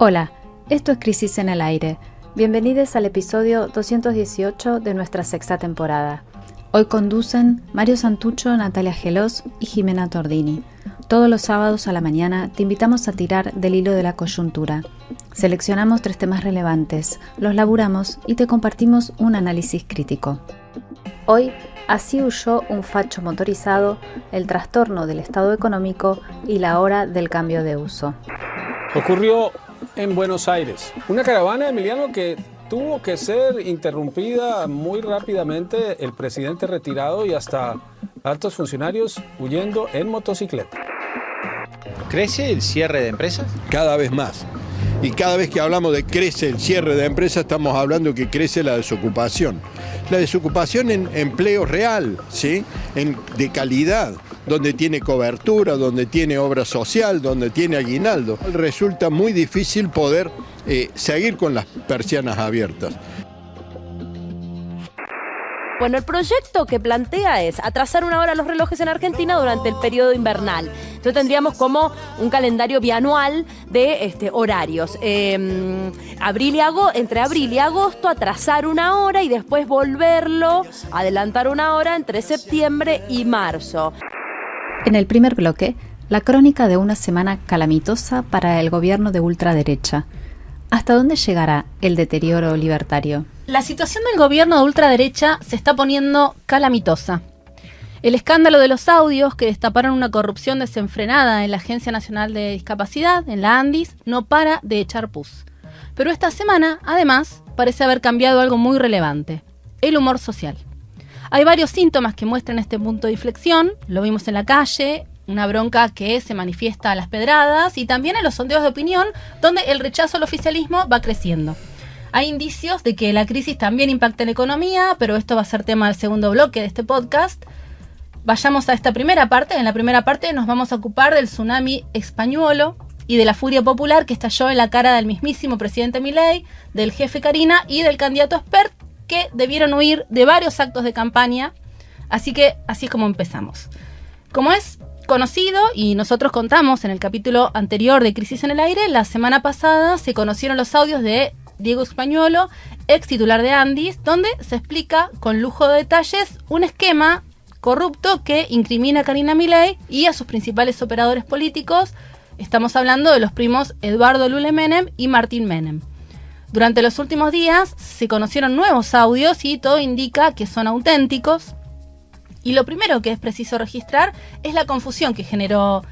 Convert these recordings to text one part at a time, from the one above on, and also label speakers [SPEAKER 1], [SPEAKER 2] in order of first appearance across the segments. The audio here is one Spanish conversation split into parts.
[SPEAKER 1] Hola, esto es Crisis en el Aire. Bienvenidos al episodio 218 de nuestra sexta temporada. Hoy conducen Mario Santucho, Natalia Gelos y Jimena Tordini. Todos los sábados a la mañana te invitamos a tirar del hilo de la coyuntura. Seleccionamos 3 temas relevantes, los laburamos y te compartimos un análisis crítico. Hoy, así huyó un facho motorizado, el trastorno del estado económico y la hora del cambio de uso.
[SPEAKER 2] Ocurrió en Buenos Aires. Una caravana, Emiliano, que tuvo que ser interrumpida muy rápidamente, el presidente retirado y hasta altos funcionarios huyendo en motocicleta.
[SPEAKER 3] ¿Crece el cierre de empresas?
[SPEAKER 4] Cada vez más. Y cada vez que hablamos de crece el cierre de empresas, estamos hablando que crece la desocupación. La desocupación en empleo real, ¿sí? De calidad, donde tiene cobertura, donde tiene obra social, donde tiene aguinaldo. Resulta muy difícil poder seguir con las persianas abiertas.
[SPEAKER 5] Bueno, el proyecto que plantea es atrasar 1 hora los relojes en Argentina durante el periodo invernal. Entonces tendríamos como un calendario bianual de horarios. Entre abril y agosto, atrasar 1 hora y después volverlo, adelantar 1 hora entre septiembre y marzo.
[SPEAKER 1] En el primer bloque, la crónica de una semana calamitosa para el gobierno de ultraderecha. ¿Hasta dónde llegará el deterioro libertario?
[SPEAKER 6] La situación del gobierno de ultraderecha se está poniendo calamitosa. El escándalo de los audios que destaparon una corrupción desenfrenada en la Agencia Nacional de Discapacidad, en la ANDIS, no para de echar pus. Pero esta semana, además, parece haber cambiado algo muy relevante: el humor social. Hay varios síntomas que muestran este punto de inflexión. Lo vimos en la calle, una bronca que se manifiesta a las pedradas, y también en los sondeos de opinión, donde el rechazo al oficialismo va creciendo. Hay indicios de que la crisis también impacta en la economía, pero esto va a ser tema del segundo bloque de este podcast. Vayamos a esta primera parte. En la primera parte nos vamos a ocupar del tsunami españolo y de la furia popular que estalló en la cara del mismísimo presidente Milei, del jefe Carina y del candidato Spert, que debieron huir de varios actos de campaña. Así que así es como empezamos. Como es conocido, y nosotros contamos en el capítulo anterior de Crisis en el Aire, la semana pasada se conocieron los audios de Diego Españolo, ex titular de Andis, donde se explica con lujo de detalles un esquema corrupto que incrimina a Carina Milei y a sus principales operadores políticos. Estamos hablando de los primos Eduardo Lule Menem y Martín Menem. Durante los últimos días se conocieron nuevos audios y todo indica que son auténticos. Y lo primero que es preciso registrar es la confusión que generó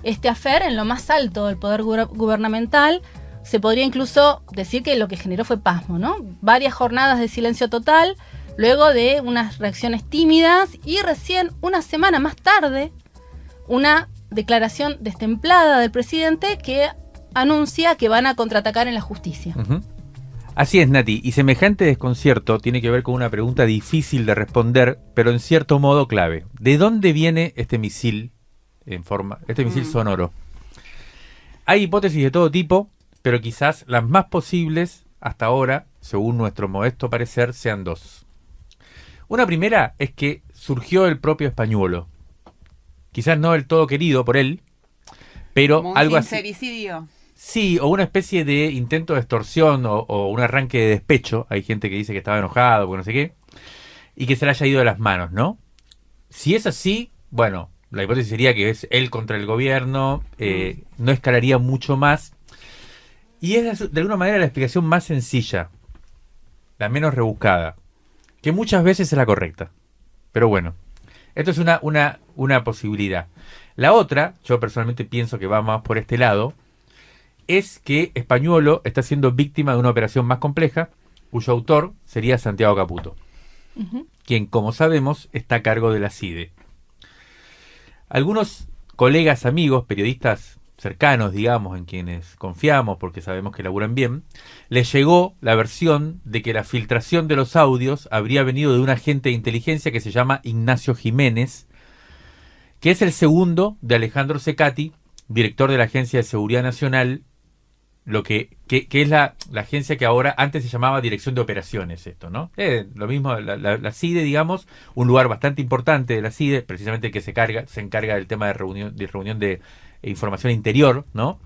[SPEAKER 6] este affair en lo más alto del poder gubernamental. Se podría incluso decir que lo que generó fue pasmo, ¿no? Varias jornadas de silencio total, luego de unas reacciones tímidas y recién una semana más tarde, una declaración destemplada del presidente que anuncia que van a contraatacar en la justicia.
[SPEAKER 7] Uh-huh. Así es, Nati, y semejante desconcierto tiene que ver con una pregunta difícil de responder, pero en cierto modo clave. ¿De dónde viene este misil sonoro? Hay hipótesis de todo tipo, pero quizás las más posibles hasta ahora, según nuestro modesto parecer, sean 2. Una primera es que surgió el propio Españuelo. Quizás no del todo querido por él, pero
[SPEAKER 8] como un
[SPEAKER 7] algo así.
[SPEAKER 8] sincericidio.
[SPEAKER 7] Sí, o una especie de intento de extorsión o un arranque de despecho. Hay gente que dice que estaba enojado, porque no sé qué, y que se le haya ido de las manos, ¿no? Si es así, bueno, la hipótesis sería que es él contra el gobierno, no escalaría mucho más. Y es de alguna manera la explicación más sencilla, la menos rebuscada, que muchas veces es la correcta. Pero bueno, esto es una posibilidad. La otra, yo personalmente pienso que va más por este lado, es que Españuelo está siendo víctima de una operación más compleja, cuyo autor sería Santiago Caputo, quien, como sabemos, está a cargo de la CIDE. Algunos colegas, amigos, periodistas cercanos, digamos, en quienes confiamos porque sabemos que laburan bien, les llegó la versión de que la filtración de los audios habría venido de un agente de inteligencia que se llama Ignacio Jiménez, que es el segundo de Alejandro Secati, director de la Agencia de Seguridad Nacional, lo que es la agencia que ahora, antes se llamaba Dirección de Operaciones, esto, ¿no? Lo mismo, la CIDE, digamos, un lugar bastante importante de la CIDE, precisamente que se encarga del tema de reunión de información interior, ¿no?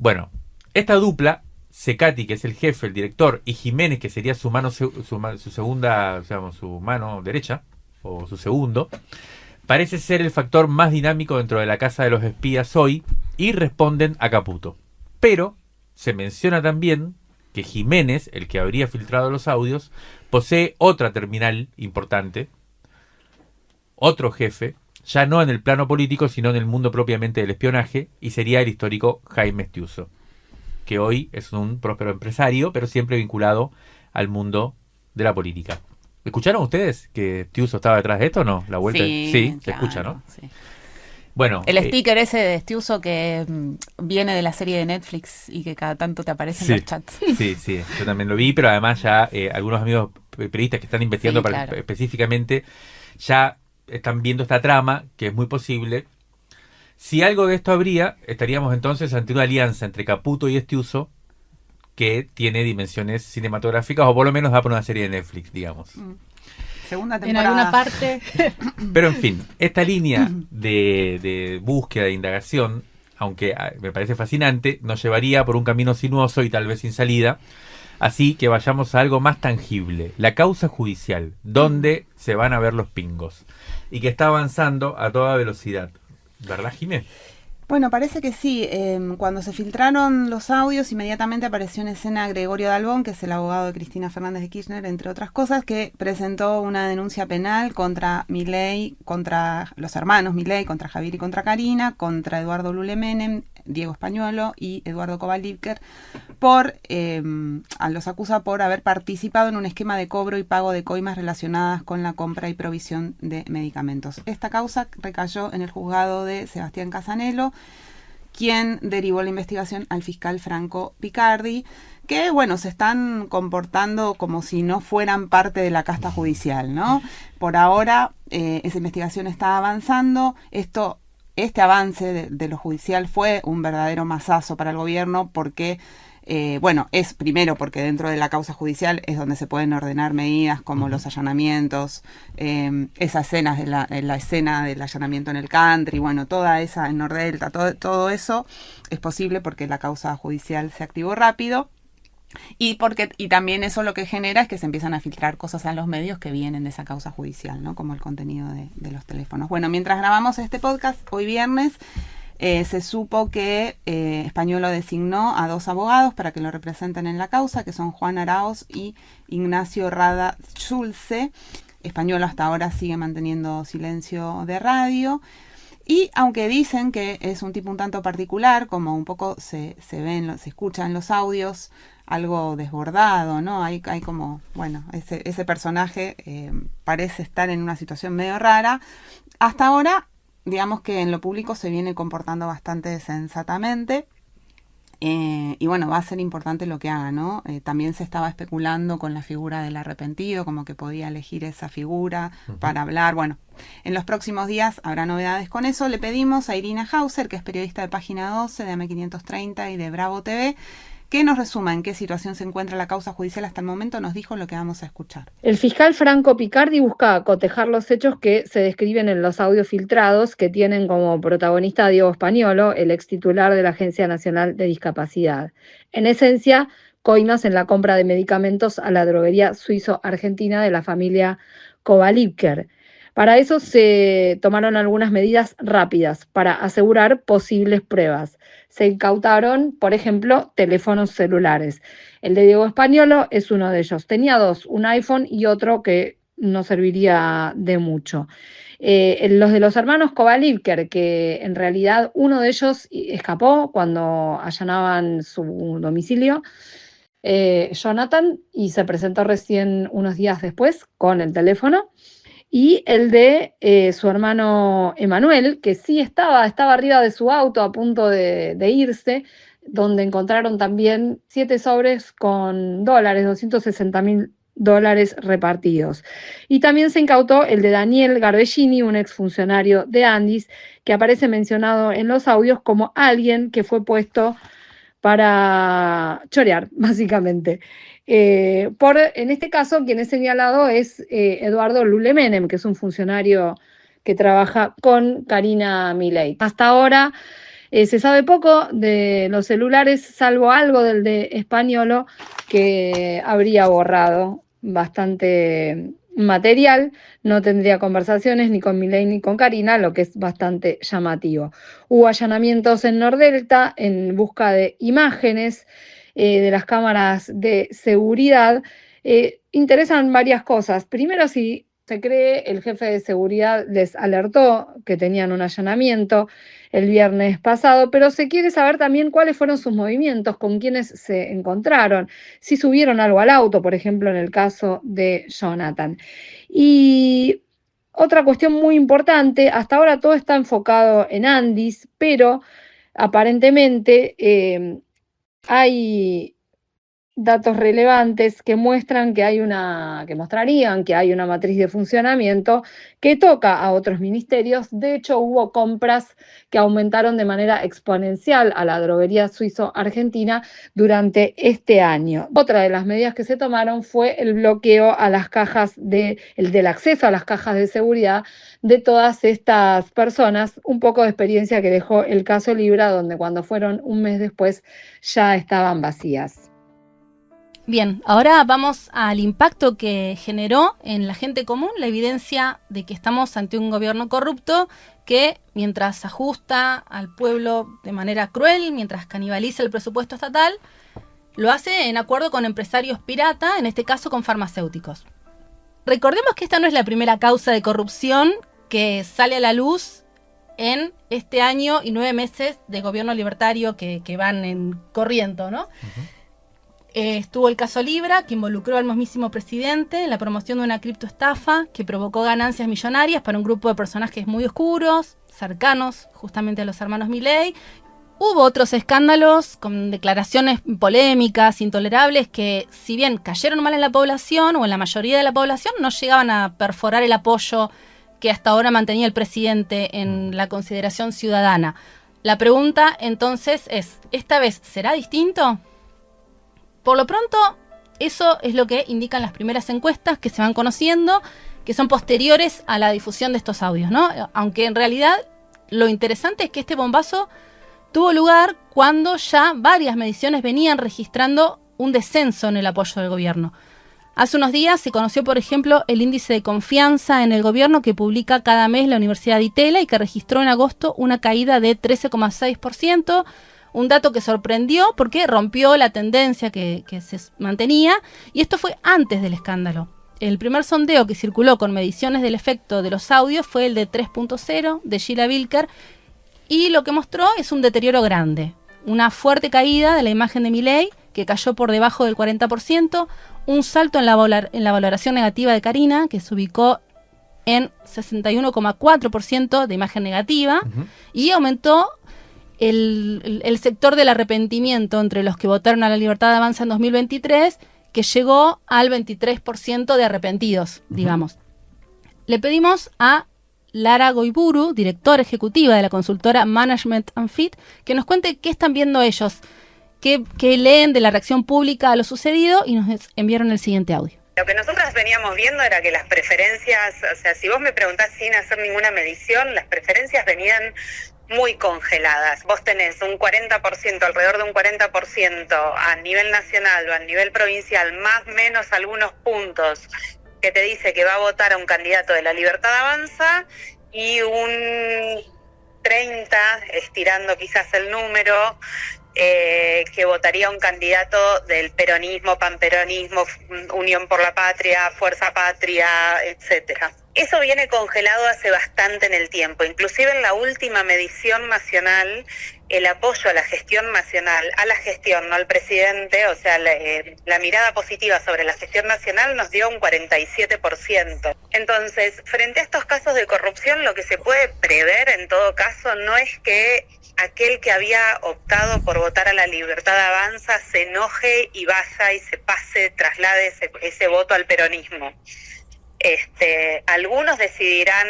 [SPEAKER 7] Bueno, esta dupla, Cecati, que es el jefe, el director, y Jiménez, que sería su segunda, digamos, su mano derecha, o su segundo, parece ser el factor más dinámico dentro de la casa de los espías hoy, y responden a Caputo. Pero se menciona también que Jiménez, el que habría filtrado los audios, posee otra terminal importante, otro jefe, ya no en el plano político, sino en el mundo propiamente del espionaje, y sería el histórico Jaime Estiuso, que hoy es un próspero empresario, pero siempre vinculado al mundo de la política. ¿Escucharon ustedes que Estiuso estaba detrás de esto o no? La vuelta. Sí, se escucha, ¿no?
[SPEAKER 8] Sí.
[SPEAKER 7] Bueno,
[SPEAKER 8] El sticker ese de Estiuso que viene de la serie de Netflix y que cada tanto te aparece en los chats.
[SPEAKER 7] Sí, yo también lo vi, pero además ya algunos amigos periodistas que están investigando
[SPEAKER 8] Sí, claro.
[SPEAKER 7] específicamente ya están viendo esta trama, que es muy posible. Si algo de esto habría, estaríamos entonces ante una alianza entre Caputo y Estiuso que tiene dimensiones cinematográficas, o por lo menos da por una serie de Netflix, digamos.
[SPEAKER 8] Segunda
[SPEAKER 6] En
[SPEAKER 8] temporada.
[SPEAKER 6] alguna parte.
[SPEAKER 7] Pero en fin, esta línea de búsqueda, de indagación, aunque me parece fascinante, nos llevaría por un camino sinuoso y tal vez sin salida. Así que vayamos a algo más tangible, la causa judicial, donde se van a ver los pingos, y que está avanzando a toda velocidad. ¿Verdad, Jimé?
[SPEAKER 8] Bueno, parece que sí. Cuando se filtraron los audios, inmediatamente apareció en escena Gregorio Dalbón, que es el abogado de Cristina Fernández de Kirchner, entre otras cosas, que presentó una denuncia penal contra Milei, contra los hermanos Milei, contra Javier y contra Karina, contra Eduardo Lule Menem, Diego Españolo y Eduardo Kovalevker, los acusa por haber participado en un esquema de cobro y pago de coimas relacionadas con la compra y provisión de medicamentos. Esta causa recayó en el juzgado de Sebastián Casanello, quien derivó la investigación al fiscal Franco Picardi, que, bueno, se están comportando como si no fueran parte de la casta judicial, ¿no? Por ahora, esa investigación está avanzando. Este avance de lo judicial fue un verdadero mazazo para el gobierno porque, es primero porque dentro de la causa judicial es donde se pueden ordenar medidas como los allanamientos, esas escenas de la escena del allanamiento en el country, bueno, toda esa en Nordelta, todo eso es posible porque la causa judicial se activó rápido. Y también eso lo que genera es que se empiezan a filtrar cosas a los medios que vienen de esa causa judicial, ¿no? Como el contenido de los teléfonos. Bueno, mientras grabamos este podcast, hoy viernes, se supo que Españolo designó a 2 abogados para que lo representen en la causa, que son Juan Araoz y Ignacio Rada Schulze. Españolo hasta ahora sigue manteniendo silencio de radio. Y aunque dicen que es un tipo un tanto particular, como un poco se escuchan los audios, algo desbordado, ¿no? Hay como, bueno, ese personaje parece estar en una situación medio rara. Hasta ahora, digamos que en lo público se viene comportando bastante sensatamente. Y bueno, va a ser importante lo que haga, ¿no? También se estaba especulando con la figura del arrepentido, como que podía elegir esa figura para hablar. Bueno, en los próximos días habrá novedades con eso. Le pedimos a Irina Hauser, que es periodista de Página 12, de AM530 y de Bravo TV, que nos resuma en qué situación se encuentra la causa judicial hasta el momento. Nos dijo lo que vamos a escuchar.
[SPEAKER 9] El fiscal Franco Picardi busca cotejar los hechos que se describen en los audios filtrados que tienen como protagonista a Diego Españolo, el ex titular de la Agencia Nacional de Discapacidad. En esencia, coimas en la compra de medicamentos a la droguería suizo-argentina de la familia Kovalevker. Para eso se tomaron algunas medidas rápidas para asegurar posibles pruebas. Se incautaron, por ejemplo, teléfonos celulares. El de Diego Españolo es uno de ellos. Tenía 2, un iPhone y otro que no serviría de mucho. Los de los hermanos Kovalevker, que en realidad uno de ellos escapó cuando allanaban su domicilio, Jonathan, y se presentó recién unos días después con el teléfono. Y el de su hermano Emanuel, que sí estaba arriba de su auto a punto de irse, donde encontraron también 7 sobres con dólares, $260.000 repartidos. Y también se incautó el de Daniel Garbellini, un exfuncionario de Andis, que aparece mencionado en los audios como alguien que fue puesto para chorear, básicamente. En este caso, quien es señalado es Eduardo Lule Menem, que es un funcionario que trabaja con Karina Milei. Hasta ahora Se sabe poco de los celulares, salvo algo del de Españolo, que habría borrado bastante material, no tendría conversaciones ni con Milei ni con Karina, lo que es bastante llamativo. Hubo allanamientos en Nordelta en busca de imágenes de las cámaras de seguridad. Interesan varias cosas. Primero, si se cree, el jefe de seguridad les alertó que tenían un allanamiento el viernes pasado, pero se quiere saber también cuáles fueron sus movimientos, con quiénes se encontraron, si subieron algo al auto, por ejemplo, en el caso de Jonathan. Y otra cuestión muy importante, hasta ahora todo está enfocado en Andis, pero aparentemente hay datos relevantes que muestran que mostrarían que hay una matriz de funcionamiento que toca a otros ministerios. De hecho, hubo compras que aumentaron de manera exponencial a la droguería suizo-argentina durante este año. Otra de las medidas que se tomaron fue el bloqueo a las cajas del acceso a las cajas de seguridad de todas estas personas. Un poco de experiencia que dejó el caso Libra, donde cuando fueron un mes después ya estaban vacías.
[SPEAKER 6] Bien, ahora vamos al impacto que generó en la gente común la evidencia de que estamos ante un gobierno corrupto que, mientras ajusta al pueblo de manera cruel, mientras canibaliza el presupuesto estatal, lo hace en acuerdo con empresarios pirata, en este caso con farmacéuticos. Recordemos que esta no es la primera causa de corrupción que sale a la luz en este año y 9 meses de gobierno libertario que van corriendo, ¿no? Uh-huh. Estuvo el caso Libra, que involucró al mismísimo presidente en la promoción de una criptoestafa que provocó ganancias millonarias para un grupo de personajes muy oscuros, cercanos justamente a los hermanos Milei. Hubo otros escándalos con declaraciones polémicas, intolerables, que si bien cayeron mal en la población o en la mayoría de la población, no llegaban a perforar el apoyo que hasta ahora mantenía el presidente en la consideración ciudadana. La pregunta entonces es, ¿esta vez será distinto? Por lo pronto, eso es lo que indican las primeras encuestas que se van conociendo, que son posteriores a la difusión de estos audios, ¿no? Aunque en realidad lo interesante es que este bombazo tuvo lugar cuando ya varias mediciones venían registrando un descenso en el apoyo del gobierno. Hace unos días se conoció, por ejemplo, el índice de confianza en el gobierno que publica cada mes la Universidad de Itela y que registró en agosto una caída de 13,6%, un dato que sorprendió porque rompió la tendencia que se mantenía, y esto fue antes del escándalo. El primer sondeo que circuló con mediciones del efecto de los audios fue el de 3.0 de Sheila Wilker, y lo que mostró es un deterioro grande, una fuerte caída de la imagen de Milei, que cayó por debajo del 40%, un salto en la valoración negativa de Karina, que se ubicó en 61,4% de imagen negativa, uh-huh, y aumentó el sector del arrepentimiento entre los que votaron a la Libertad de Avanza en 2023, que llegó al 23% de arrepentidos, digamos. Le pedimos a Lara Goiburu, directora ejecutiva de la consultora Management and Fit, que nos cuente qué están viendo ellos, qué leen de la reacción pública a lo sucedido, y nos enviaron el siguiente audio.
[SPEAKER 10] Lo que nosotras veníamos viendo era que las preferencias, o sea, si vos me preguntás sin hacer ninguna medición, las preferencias venían muy congeladas. Vos tenés un 40%, alrededor de un 40% a nivel nacional o a nivel provincial, más o menos algunos puntos, que te dice que va a votar a un candidato de la Libertad Avanza, y un 30, estirando quizás el número, que votaría un candidato del peronismo, panperonismo, Unión por la Patria, Fuerza Patria, etcétera. Eso viene congelado hace bastante en el tiempo. Inclusive en la última medición nacional, el apoyo a la gestión nacional, no al presidente, o sea, la mirada positiva sobre la gestión nacional nos dio un 47%. Entonces, frente a estos casos de corrupción, lo que se puede prever en todo caso no es que aquel que había optado por votar a la Libertad Avanza se enoje y vaya y se pase, traslade ese voto al peronismo. Algunos decidirán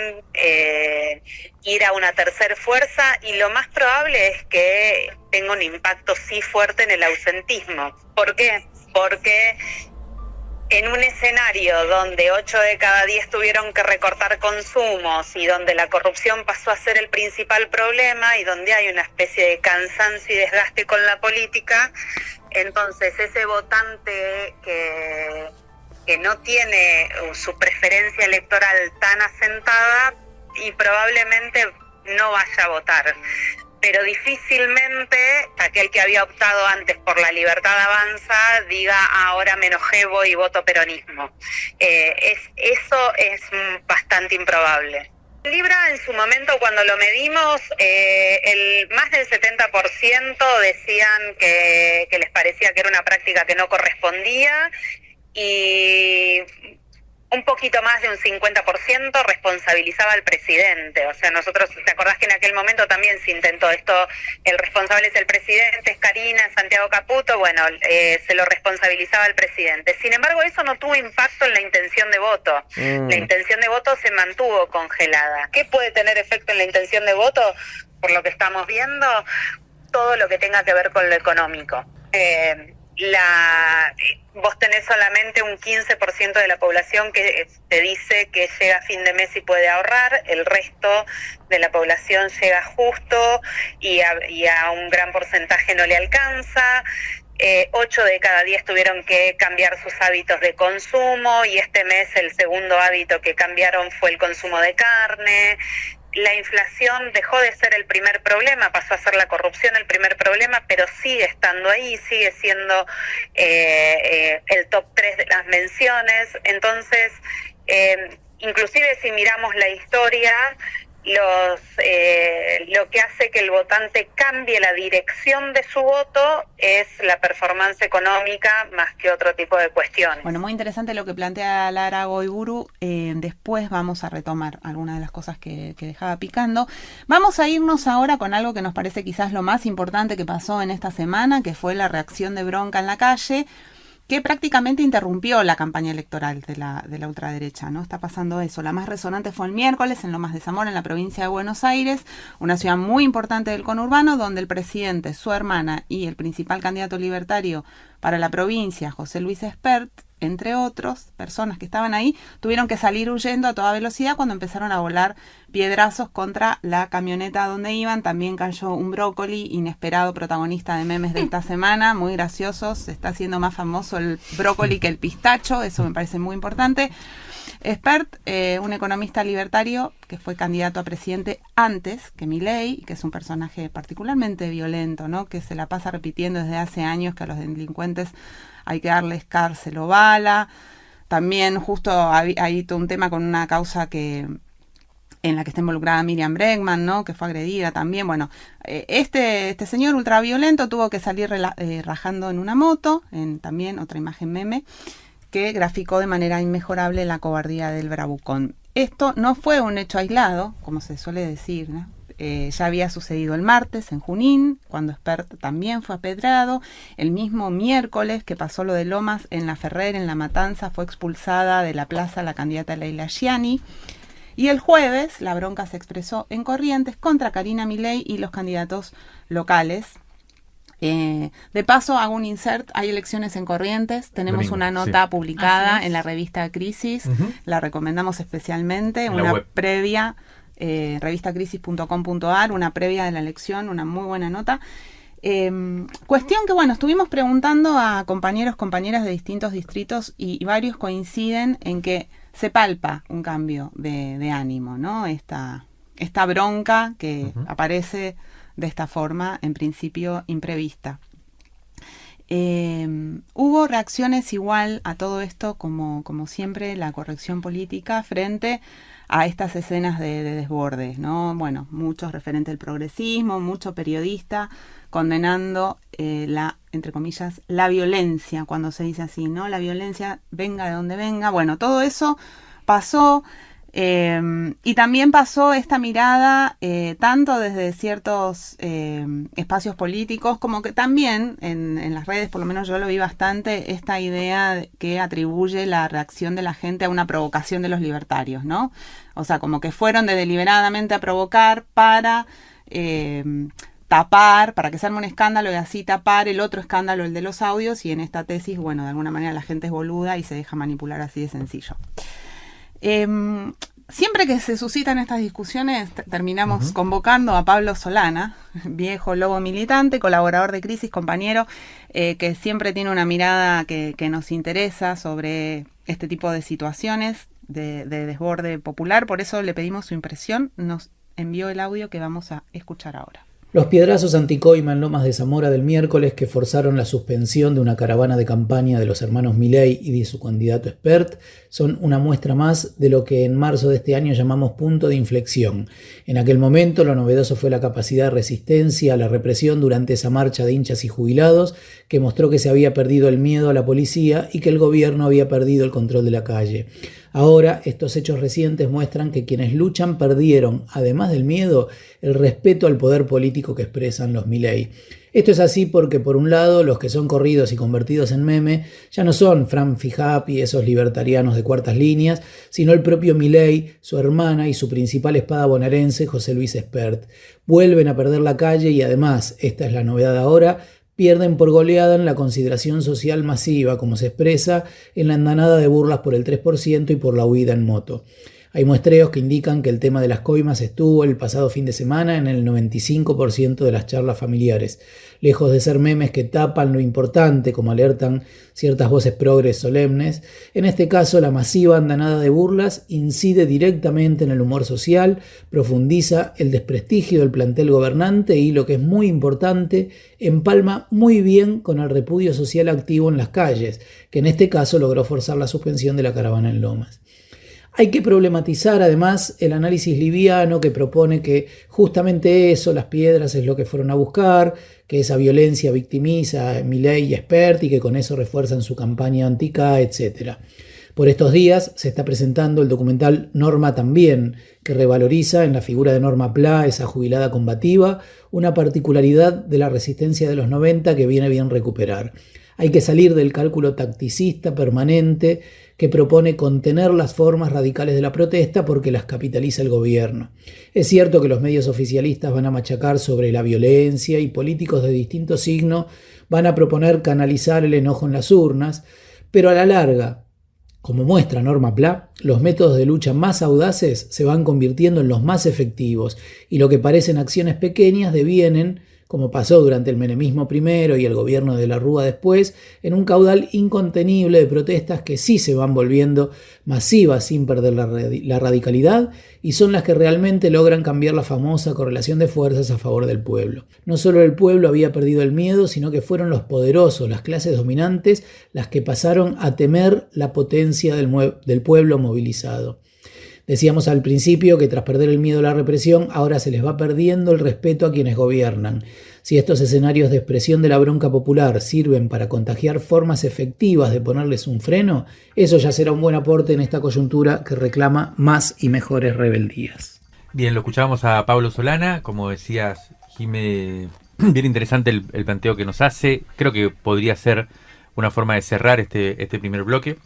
[SPEAKER 10] ir a una tercera fuerza, y lo más probable es que tenga un impacto sí fuerte en el ausentismo. ¿Por qué? Porque en un escenario donde 8 de cada 10 tuvieron que recortar consumos y donde la corrupción pasó a ser el principal problema y donde hay una especie de cansancio y desgaste con la política, entonces ese votante que no tiene su preferencia electoral tan asentada y probablemente no vaya a votar. Pero difícilmente aquel que había optado antes por la libertad avanza diga ahora me enojé, voy y voto peronismo. Eso es bastante improbable. Libra en su momento cuando lo medimos, más del 70% decían que les parecía que era una práctica que no correspondía y un poquito más de un 50% responsabilizaba al presidente. O sea, nosotros, ¿te acordás que en aquel momento también se intentó esto? El responsable es el presidente, es Karina, es Santiago Caputo, bueno, se lo responsabilizaba al presidente. Sin embargo, eso no tuvo impacto en la intención de voto. La intención de voto se mantuvo congelada. ¿Qué puede tener efecto en la intención de voto? Por lo que estamos viendo, todo lo que tenga que ver con lo económico. Vos tenés solamente un 15% de la población que te dice que llega a fin de mes y puede ahorrar, el resto de la población llega justo y a un gran porcentaje no le alcanza. 8 de cada 10 tuvieron que cambiar sus hábitos de consumo y este mes el segundo hábito que cambiaron fue el consumo de carne. La inflación dejó de ser el primer problema, pasó a ser la corrupción el primer problema, pero sigue estando ahí, sigue siendo el top 3 de las menciones. Entonces, inclusive si miramos la historia, lo que hace que el votante cambie la dirección de su voto es la performance económica más que otro tipo de cuestiones.
[SPEAKER 8] Bueno, muy interesante lo que plantea Lara Goiburu. Después vamos a retomar algunas de las cosas que dejaba picando. Vamos a irnos ahora con algo que nos parece quizás lo más importante que pasó en esta semana, que fue la reacción de bronca en la calle, que prácticamente interrumpió la campaña electoral de la ultraderecha, ¿no? Está pasando eso. La más resonante fue el miércoles en Lomas de Zamora, en la provincia de Buenos Aires, una ciudad muy importante del conurbano, donde el presidente, su hermana y el principal candidato libertario para la provincia, José Luis Espert, entre otros, personas que estaban ahí, tuvieron que salir huyendo a toda velocidad cuando empezaron a volar piedrazos contra la camioneta donde iban. También cayó un brócoli, inesperado protagonista de memes de esta semana, muy graciosos. Se está haciendo más famoso el brócoli que el pistacho, eso me parece muy importante. Espert, un economista libertario que fue candidato a presidente antes que Milei, que es un personaje particularmente violento, ¿no? Que se la pasa repitiendo desde hace años que a los delincuentes hay que darles cárcel o bala. También justo hay todo un tema con una causa en la que está involucrada Miriam Bregman, ¿no? Que fue agredida también. Bueno, este señor ultraviolento tuvo que salir rajando en una moto, también otra imagen meme, que graficó de manera inmejorable la cobardía del bravucón. Esto no fue un hecho aislado, como se suele decir, ¿no? Ya había sucedido el martes en Junín, cuando Espert también fue apedrado. El mismo miércoles que pasó lo de Lomas, en La Ferrer, en La Matanza, fue expulsada de la plaza la candidata Leila Gianni. Y el jueves la bronca se expresó en Corrientes contra Karina Milei y los candidatos locales. De paso, hago un insert, hay elecciones en Corrientes, tenemos
[SPEAKER 7] Domingo,
[SPEAKER 8] una nota publicada
[SPEAKER 6] en
[SPEAKER 8] la revista Crisis, la recomendamos especialmente,
[SPEAKER 7] En la
[SPEAKER 8] una
[SPEAKER 7] web.
[SPEAKER 8] previa, revistacrisis.com.ar, una previa de la elección, una muy buena nota. Cuestión que, bueno, estuvimos preguntando a compañeras de distintos distritos y varios coinciden en que se palpa un cambio de ánimo, ¿no? Esta bronca que aparece de esta forma, en principio imprevista. Hubo reacciones igual a todo esto, como siempre, la corrección política frente a estas escenas de desbordes, ¿no? Bueno, muchos referentes del progresismo, mucho periodista condenando entre comillas, la violencia, cuando se dice así, ¿no? La violencia venga de donde venga. Bueno, todo eso pasó. Y también pasó esta mirada tanto desde ciertos espacios políticos como que también en las redes, por lo menos yo lo vi bastante, esta idea que atribuye la reacción de la gente a una provocación de los libertarios, ¿no? O sea, como que fueron deliberadamente a provocar para tapar, para que se arme un escándalo y así tapar el otro escándalo, el de los audios, y en esta tesis, bueno, de alguna manera la gente es boluda y se deja manipular así de sencillo. Siempre que se suscitan estas discusiones terminamos convocando a Pablo Solana, viejo lobo militante, colaborador de Crisis, compañero, que siempre tiene una mirada que nos interesa sobre este tipo de situaciones de desborde popular. Por eso le pedimos su impresión, nos envió el audio que vamos a escuchar ahora.
[SPEAKER 11] Los piedrazos anticoima en Lomas de Zamora del miércoles, que forzaron la suspensión de una caravana de campaña de los hermanos Milei y de su candidato Espert, son una muestra más de lo que en marzo de este año llamamos punto de inflexión. En aquel momento lo novedoso fue la capacidad de resistencia a la represión durante esa marcha de hinchas y jubilados que mostró que se había perdido el miedo a la policía y que el gobierno había perdido el control de la calle. Ahora, estos hechos recientes muestran que quienes luchan perdieron, además del miedo, el respeto al poder político que expresan los Milei. Esto es así porque, por un lado, los que son corridos y convertidos en meme ya no son Fran Fijap y esos libertarianos de cuartas líneas, sino el propio Milei, su hermana y su principal espada bonaerense, José Luis Espert. Vuelven a perder la calle y, además, esta es la novedad ahora, pierden por goleada en la consideración social masiva, como se expresa en la andanada de burlas por el 3% y por la huida en moto. Hay muestreos que indican que el tema de las coimas estuvo el pasado fin de semana en el 95% de las charlas familiares. Lejos de ser memes que tapan lo importante, como alertan ciertas voces progres solemnes, en este caso la masiva andanada de burlas incide directamente en el humor social, profundiza el desprestigio del plantel gobernante y, lo que es muy importante, empalma muy bien con el repudio social activo en las calles, que en este caso logró forzar la suspensión de la caravana en Lomas. Hay que problematizar además el análisis liviano que propone que justamente eso, las piedras, es lo que fueron a buscar, que esa violencia victimiza a Milei y Espert y que con eso refuerzan su campaña anti-K, etc. Por estos días se está presentando el documental Norma también, que revaloriza en la figura de Norma Pla, esa jubilada combativa, una particularidad de la resistencia de los 90 que viene bien recuperar. Hay que salir del cálculo tacticista permanente que propone contener las formas radicales de la protesta porque las capitaliza el gobierno. Es cierto que los medios oficialistas van a machacar sobre la violencia y políticos de distinto signo van a proponer canalizar el enojo en las urnas, pero a la larga, como muestra Norma Pla, los métodos de lucha más audaces se van convirtiendo en los más efectivos y lo que parecen acciones pequeñas devienen, como pasó durante el menemismo primero y el gobierno de la Rúa después, en un caudal incontenible de protestas que sí se van volviendo masivas sin perder la radicalidad y son las que realmente logran cambiar la famosa correlación de fuerzas a favor del pueblo. No solo el pueblo había perdido el miedo, sino que fueron los poderosos, las clases dominantes, las que pasaron a temer la potencia del pueblo movilizado. Decíamos al principio que tras perder el miedo a la represión, ahora se les va perdiendo el respeto a quienes gobiernan. Si estos escenarios de expresión de la bronca popular sirven para contagiar formas efectivas de ponerles un freno, eso ya será un buen aporte en esta coyuntura que reclama más y mejores rebeldías.
[SPEAKER 7] Bien, lo escuchábamos a Pablo Solana, como decías, Jimé, bien interesante el planteo que nos hace. Creo que podría ser una forma de cerrar este primer bloque,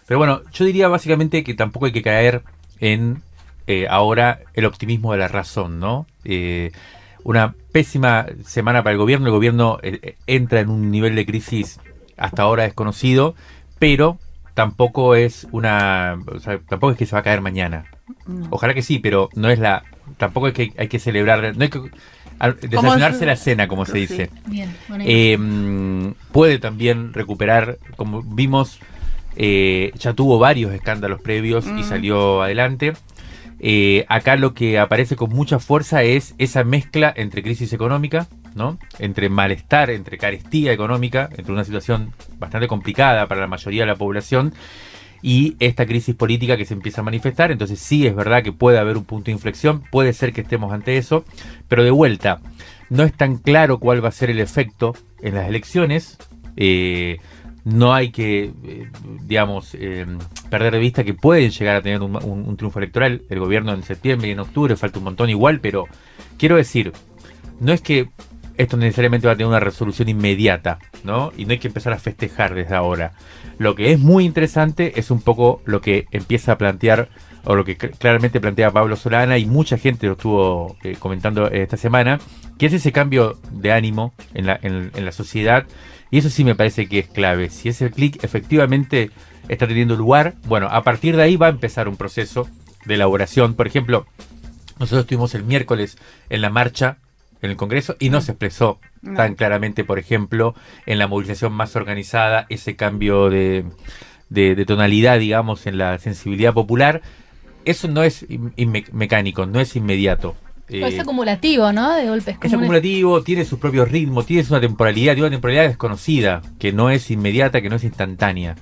[SPEAKER 7] pero bueno, yo diría básicamente que tampoco hay que caer en ahora el optimismo de la razón, ¿no? Una pésima semana para el gobierno entra en un nivel de crisis hasta ahora desconocido, pero tampoco es tampoco es que se va a caer mañana. Ojalá que sí, pero tampoco es que hay que celebrar, no hay que desayunarse la cena, como se dice. Bien, puede también recuperar, como vimos. Ya tuvo varios escándalos previos y salió adelante. Acá lo que aparece con mucha fuerza es esa mezcla entre crisis económica, ¿no? Entre malestar, entre carestía económica, entre una situación bastante complicada para la mayoría de la población y esta crisis política que se empieza a manifestar. Entonces sí es verdad que puede haber un punto de inflexión, puede ser que estemos ante eso, pero de vuelta, no es tan claro cuál va a ser el efecto en las elecciones. No hay que, perder de vista que pueden llegar a tener un triunfo electoral. El gobierno en septiembre y en octubre falta un montón igual, pero quiero decir, no es que esto necesariamente va a tener una resolución inmediata, ¿no? Y no hay que empezar a festejar desde ahora. Lo que es muy interesante es un poco lo que empieza a plantear o lo que claramente plantea Pablo Solana, y mucha gente lo estuvo comentando esta semana, que es ese cambio de ánimo en la sociedad, y eso sí me parece que es clave. Si ese clic efectivamente está teniendo lugar, bueno, a partir de ahí va a empezar un proceso de elaboración. Por ejemplo, nosotros estuvimos el miércoles en la marcha en el Congreso y no se expresó tan claramente, por ejemplo, en la movilización más organizada, ese cambio de tonalidad, digamos, en la sensibilidad popular. Eso no es mecánico, no es inmediato.
[SPEAKER 6] Es acumulativo, ¿no? De golpes.
[SPEAKER 7] Es acumulativo, tiene sus propios ritmos, tiene una temporalidad desconocida, que no es inmediata, que no es instantánea.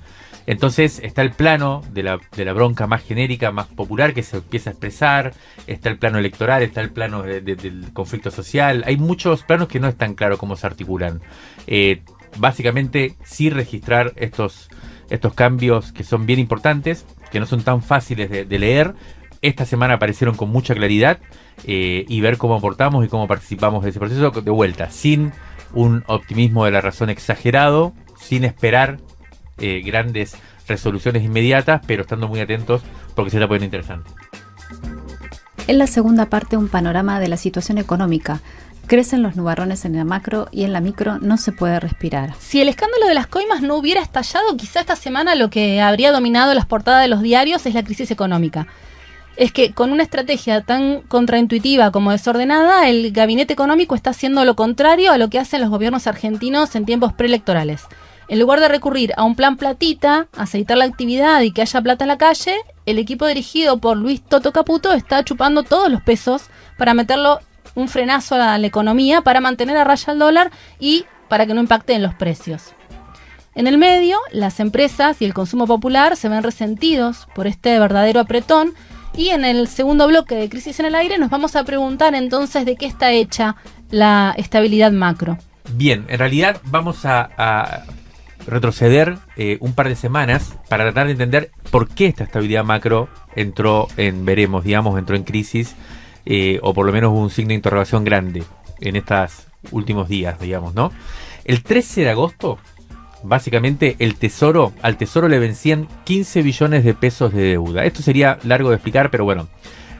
[SPEAKER 7] Entonces está el plano de la bronca más genérica, más popular, que se empieza a expresar, está el plano electoral, está el plano del conflicto social. Hay muchos planos que no es tan claro cómo se articulan. Básicamente, sí registrar estos cambios que son bien importantes, que no son tan fáciles de leer. Esta semana aparecieron con mucha claridad, y ver cómo aportamos y cómo participamos de ese proceso de vuelta, sin un optimismo de la razón exagerado, sin esperar grandes resoluciones inmediatas, pero estando muy atentos porque se está poniendo interesante.
[SPEAKER 1] En la segunda parte, un panorama de la situación económica. Crecen los nubarrones en la macro y en la micro no se puede respirar.
[SPEAKER 6] Si el escándalo de las coimas no hubiera estallado, quizá esta semana lo que habría dominado las portadas de los diarios es la crisis económica. Es que con una estrategia tan contraintuitiva como desordenada, el gabinete económico está haciendo lo contrario a lo que hacen los gobiernos argentinos en tiempos preelectorales. En lugar de recurrir a un plan platita, aceitar la actividad y que haya plata en la calle, el equipo dirigido por Luis Toto Caputo está chupando todos los pesos para meterlo un frenazo a la economía, para mantener a raya el dólar y para que no impacte en los precios. En el medio, las empresas y el consumo popular se ven resentidos por este verdadero apretón. Y en el segundo bloque de Crisis en el Aire nos vamos a preguntar entonces de qué está hecha la estabilidad macro.
[SPEAKER 7] Bien, en realidad vamos a retroceder un par de semanas para tratar de entender por qué esta estabilidad macro entró en crisis, o por lo menos hubo un signo de interrogación grande en estos últimos días, digamos, ¿no? El 13 de agosto, básicamente al Tesoro le vencían 15 billones de pesos de deuda. Esto sería largo de explicar, pero bueno,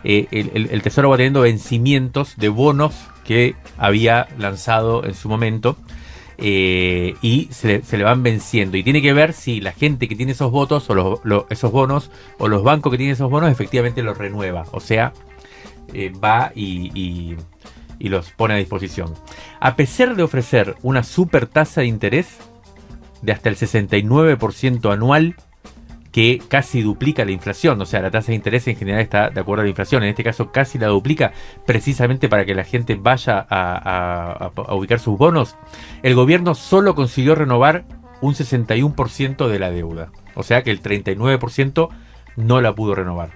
[SPEAKER 7] el Tesoro va teniendo vencimientos de bonos que había lanzado en su momento, y se le van venciendo. Y tiene que ver si la gente que tiene esos votos o esos bonos, o los bancos que tienen esos bonos, efectivamente los renueva. O sea, va y los pone a disposición. A pesar de ofrecer una super tasa de interés de hasta el 69% anual, que casi duplica la inflación. O sea, la tasa de interés en general está de acuerdo a la inflación. En este caso casi la duplica, precisamente para que la gente vaya a ubicar sus bonos. El gobierno solo consiguió renovar un 61% de la deuda. O sea que el 39% no la pudo renovar.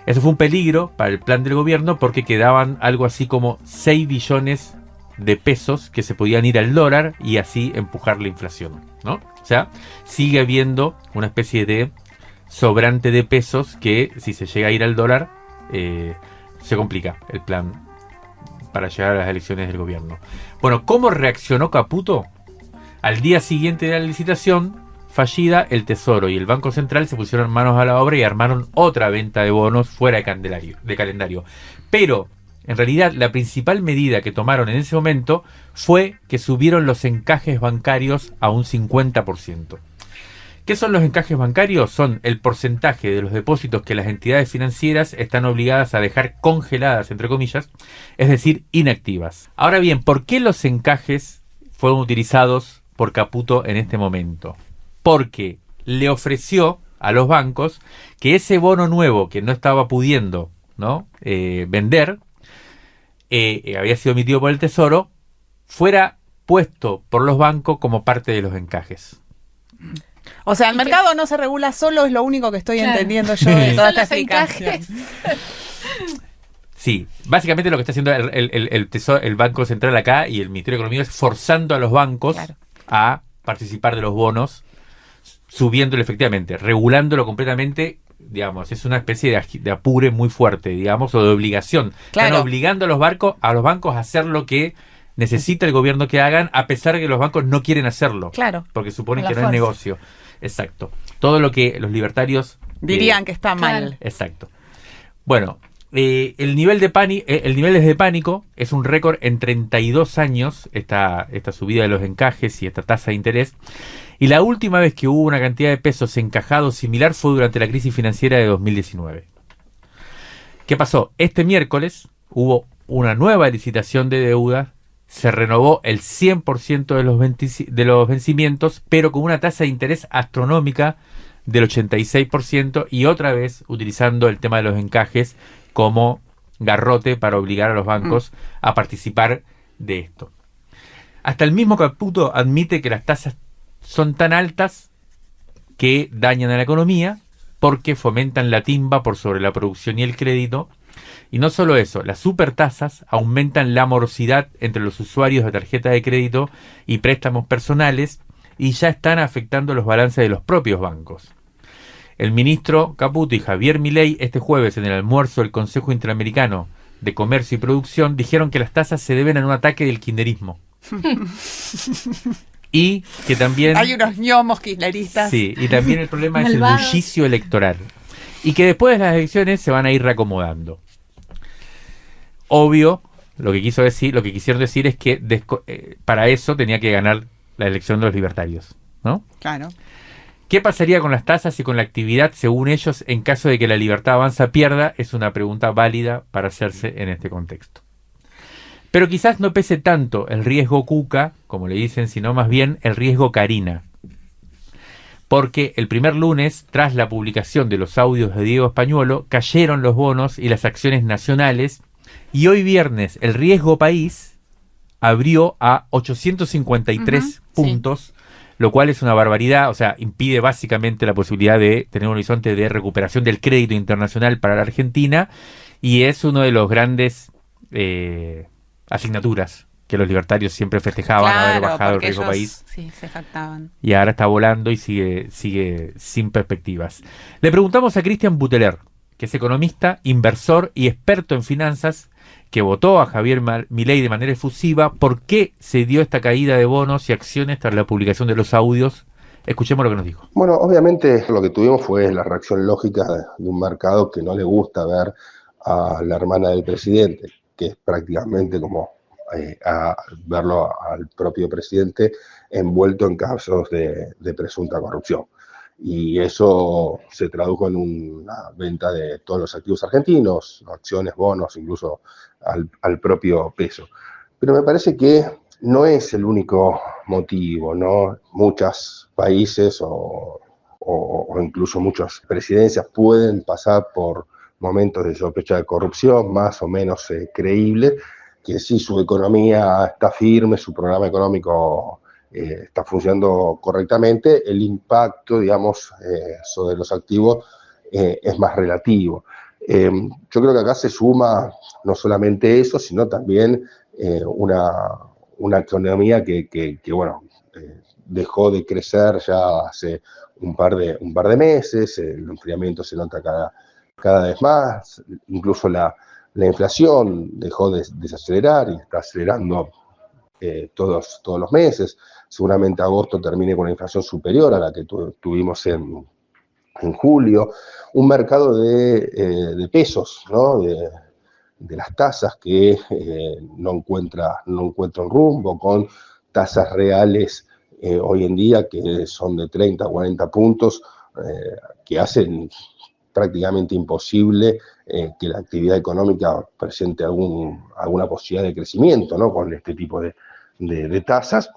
[SPEAKER 7] Eso fue un peligro para el plan del gobierno, porque quedaban algo así como 6 billones de pesos que se podían ir al dólar y así empujar la inflación, ¿no? O sea, sigue habiendo una especie de sobrante de pesos que, si se llega a ir al dólar, se complica el plan para llegar a las elecciones del gobierno. Bueno, ¿cómo reaccionó Caputo? Al día siguiente de la licitación fallida, el Tesoro y el Banco Central se pusieron manos a la obra y armaron otra venta de bonos fuera de calendario. Pero en realidad, la principal medida que tomaron en ese momento fue que subieron los encajes bancarios a un 50%. ¿Qué son los encajes bancarios? Son el porcentaje de los depósitos que las entidades financieras están obligadas a dejar congeladas, entre comillas, es decir, inactivas. Ahora bien, ¿por qué los encajes fueron utilizados por Caputo en este momento? Porque le ofreció a los bancos que ese bono nuevo que no estaba pudiendo, ¿no?, vender, había sido emitido por el Tesoro, fuera puesto por los bancos como parte de los encajes.
[SPEAKER 8] O sea, el mercado no se regula solo, es lo único que estoy entendiendo yo de toda esta explicación.
[SPEAKER 7] Sí, básicamente lo que está haciendo el Tesoro, el Banco Central acá y el Ministerio de Economía es forzando a los bancos a participar de los bonos, subiéndolo efectivamente, regulándolo completamente. Digamos, es una especie de apure muy fuerte, digamos, o de obligación. Claro. Están obligando a los bancos a hacer lo que necesita el gobierno que hagan, a pesar de que los bancos no quieren hacerlo. Claro. Porque suponen que no es negocio. Exacto. Todo lo que los libertarios
[SPEAKER 8] dirían que está mal.
[SPEAKER 7] Exacto. Bueno, el nivel de pánico es un récord en 32 años, esta subida de los encajes y esta tasa de interés. Y la última vez que hubo una cantidad de pesos encajados similar fue durante la crisis financiera de 2019. ¿Qué pasó? Este miércoles hubo una nueva licitación de deuda, se renovó el 100% de los vencimientos, pero con una tasa de interés astronómica del 86% y otra vez utilizando el tema de los encajes como garrote para obligar a los bancos a participar de esto. Hasta el mismo Caputo admite que las tasas son tan altas que dañan a la economía porque fomentan la timba por sobre la producción y el crédito. Y no solo eso, las supertasas aumentan la morosidad entre los usuarios de tarjeta de crédito y préstamos personales y ya están afectando los balances de los propios bancos. El ministro Caputo y Javier Milei este jueves en el almuerzo del Consejo Interamericano de Comercio y Producción dijeron que las tasas se deben a un ataque del kirchnerismo. Y que también...
[SPEAKER 8] Hay unos ñomos kirchneristas.
[SPEAKER 7] Sí, y también el problema es el bullicio electoral. Y que después de las elecciones se van a ir reacomodando. Obvio, lo que quisieron decir es que para eso tenía que ganar la elección de los libertarios, ¿no?
[SPEAKER 8] Claro.
[SPEAKER 7] ¿Qué pasaría con las tasas y con la actividad, según ellos, en caso de que la Libertad Avanza pierda? Es una pregunta válida para hacerse en este contexto. Pero quizás no pese tanto el riesgo Cuca, como le dicen, sino más bien el riesgo Carina. Porque el primer lunes, tras la publicación de los audios de Diego Españuolo, cayeron los bonos y las acciones nacionales, y hoy viernes el riesgo país abrió a 853 puntos, sí, lo cual es una barbaridad, o sea, impide básicamente la posibilidad de tener un horizonte de recuperación del crédito internacional para la Argentina, y es uno de los grandes asignaturas que los libertarios siempre festejaban, haber bajado el riesgo país.
[SPEAKER 8] Sí, se jactaban.
[SPEAKER 7] Y ahora está volando y sigue sin perspectivas. Le preguntamos a Cristian Buteler, que es economista, inversor y experto en finanzas, que votó a Javier Milei de manera efusiva, ¿por qué se dio esta caída de bonos y acciones tras la publicación de los audios? Escuchemos lo que nos dijo.
[SPEAKER 12] Bueno, obviamente lo que tuvimos fue la reacción lógica de un mercado que no le gusta ver a la hermana del presidente, que es prácticamente como a verlo al propio presidente envuelto en casos de presunta corrupción. Y eso se tradujo en una venta de todos los activos argentinos, acciones, bonos, incluso al propio peso. Pero me parece que no es el único motivo, ¿no? Muchos países o incluso muchas presidencias pueden pasar por momentos de sospecha de corrupción más o menos creíble, que si su economía está firme, su programa económico está funcionando correctamente, el impacto, digamos, sobre los activos es más relativo. Yo creo que acá se suma no solamente eso, sino también una economía que dejó de crecer ya hace un par de meses, el enfriamiento se nota cada vez más, incluso la inflación dejó de desacelerar y está acelerando todos los meses. Seguramente agosto termine con una inflación superior a la que tuvimos en julio. Un mercado de pesos, ¿no? De las tasas que no encuentra un rumbo, con tasas reales hoy en día que son de 30 o 40 puntos, que hacen prácticamente imposible que la actividad económica presente alguna posibilidad de crecimiento, ¿no? Con este tipo de tasas.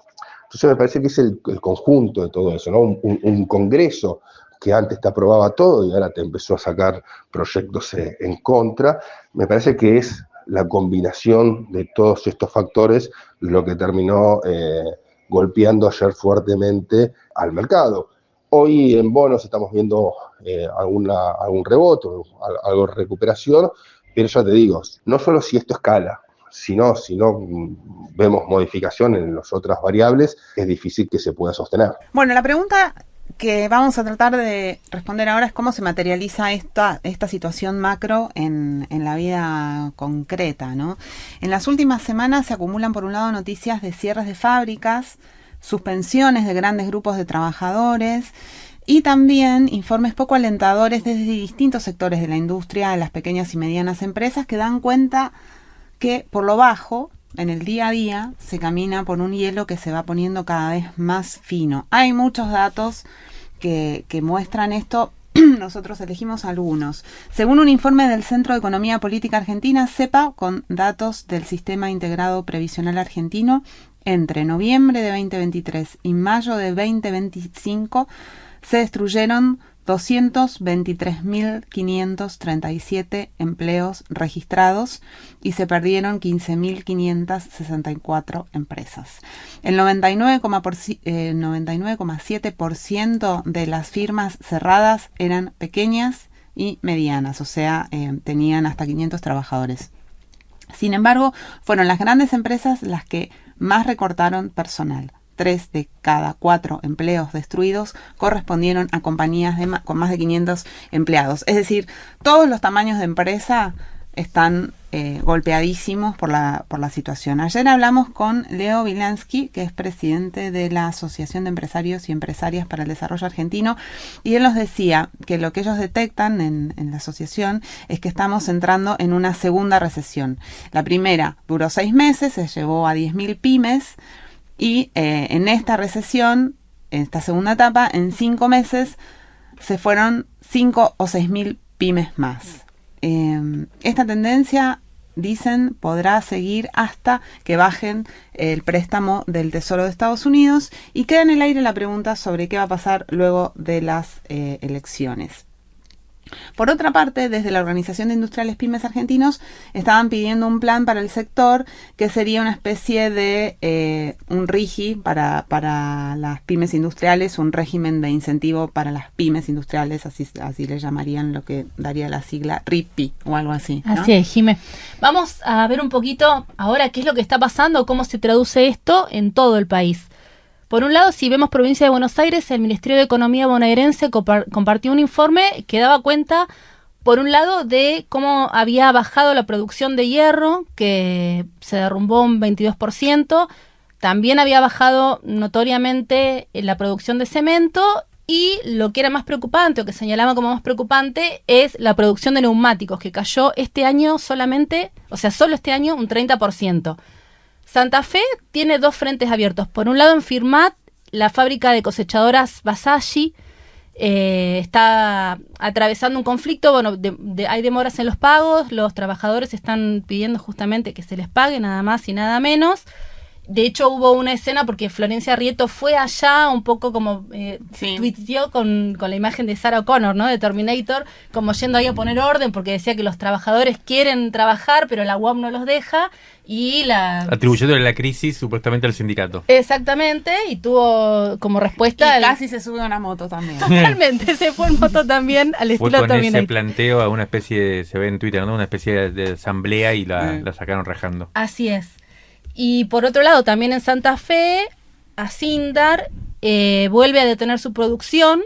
[SPEAKER 12] Entonces me parece que es el conjunto de todo eso, ¿no? Un Congreso que antes te aprobaba todo y ahora te empezó a sacar proyectos en contra. Me parece que es la combinación de todos estos factores lo que terminó golpeando ayer fuertemente al mercado. Hoy en bonos estamos viendo algún rebote, algo de recuperación, pero ya te digo, no solo si esto escala, sino si no vemos modificación en las otras variables, es difícil que se pueda sostener.
[SPEAKER 8] Bueno, la pregunta que vamos a tratar de responder ahora es cómo se materializa esta situación macro en la vida concreta, ¿no? En las últimas semanas se acumulan, por un lado, noticias de cierres de fábricas, suspensiones de grandes grupos de trabajadores, Y también informes poco alentadores desde distintos sectores de la industria, de las pequeñas y medianas empresas, que dan cuenta que por lo bajo, en el día a día, se camina por un hielo que se va poniendo cada vez más fino. Hay muchos datos que muestran esto. Nosotros elegimos algunos. Según un informe del Centro de Economía Política Argentina, CEPA, con datos del Sistema Integrado Previsional Argentino, entre noviembre de 2023 y mayo de 2025 se destruyeron 223.537 empleos registrados y se perdieron 15.564 empresas. El 99,7% de las firmas cerradas eran pequeñas y medianas, o sea, tenían hasta 500 trabajadores. Sin embargo, fueron las grandes empresas las que más recortaron personal. 3 de cada 4 empleos destruidos correspondieron a compañías con más de 500 empleados. Es decir, todos los tamaños de empresa están golpeadísimos por la situación. Ayer hablamos con Leo Wilansky, que es presidente de la Asociación de Empresarios y Empresarias para el Desarrollo Argentino, y él nos decía que lo que ellos detectan en la asociación es que estamos entrando en una segunda recesión. La primera duró 6 meses, se llevó a 10.000 pymes, y en esta recesión, en esta segunda etapa, en 5 meses se fueron 5 o 6.000 pymes más. Esta tendencia, dicen, podrá seguir hasta que bajen el préstamo del Tesoro de Estados Unidos, y queda en el aire la pregunta sobre qué va a pasar luego de las elecciones. Por otra parte, desde la Organización de Industriales Pymes Argentinos estaban pidiendo un plan para el sector que sería una especie de un RIGI para las pymes industriales, un régimen de incentivo para las pymes industriales, así le llamarían, lo que daría la sigla RIPI o algo así, ¿no?
[SPEAKER 6] Así es, Jimé. Vamos a ver un poquito ahora qué es lo que está pasando, cómo se traduce esto en todo el país. Por un lado, si vemos provincia de Buenos Aires, el Ministerio de Economía bonaerense compartió un informe que daba cuenta, por un lado, de cómo había bajado la producción de hierro, que se derrumbó un 22%, también había bajado notoriamente la producción de cemento, y lo que era más preocupante, o que señalaba como más preocupante, es la producción de neumáticos, que cayó este año solo este año un 30%. Santa Fe tiene 2 frentes abiertos. Por un lado, en Firmat, la fábrica de cosechadoras Basashi está atravesando un conflicto. Bueno, hay demoras en los pagos. Los trabajadores están pidiendo justamente que se les pague, nada más y nada menos. De hecho, hubo una escena porque Florencia Rieto fue allá un poco como tuiteó con la imagen de Sarah Connor, ¿no? De Terminator, como yendo ahí a poner orden porque decía que los trabajadores quieren trabajar, pero la UAM no los deja, y
[SPEAKER 7] atribuyéndole la crisis supuestamente al sindicato.
[SPEAKER 6] Exactamente, y tuvo como respuesta...
[SPEAKER 8] Y casi se sube a una moto también.
[SPEAKER 6] Totalmente, se fue en moto también al estilo Terminator.
[SPEAKER 7] Fue con ese planteo a una especie, se ve en Twitter, ¿no? Una especie de asamblea y la sacaron rajando.
[SPEAKER 6] Así es. Y por otro lado, también en Santa Fe, Asindar vuelve a detener su producción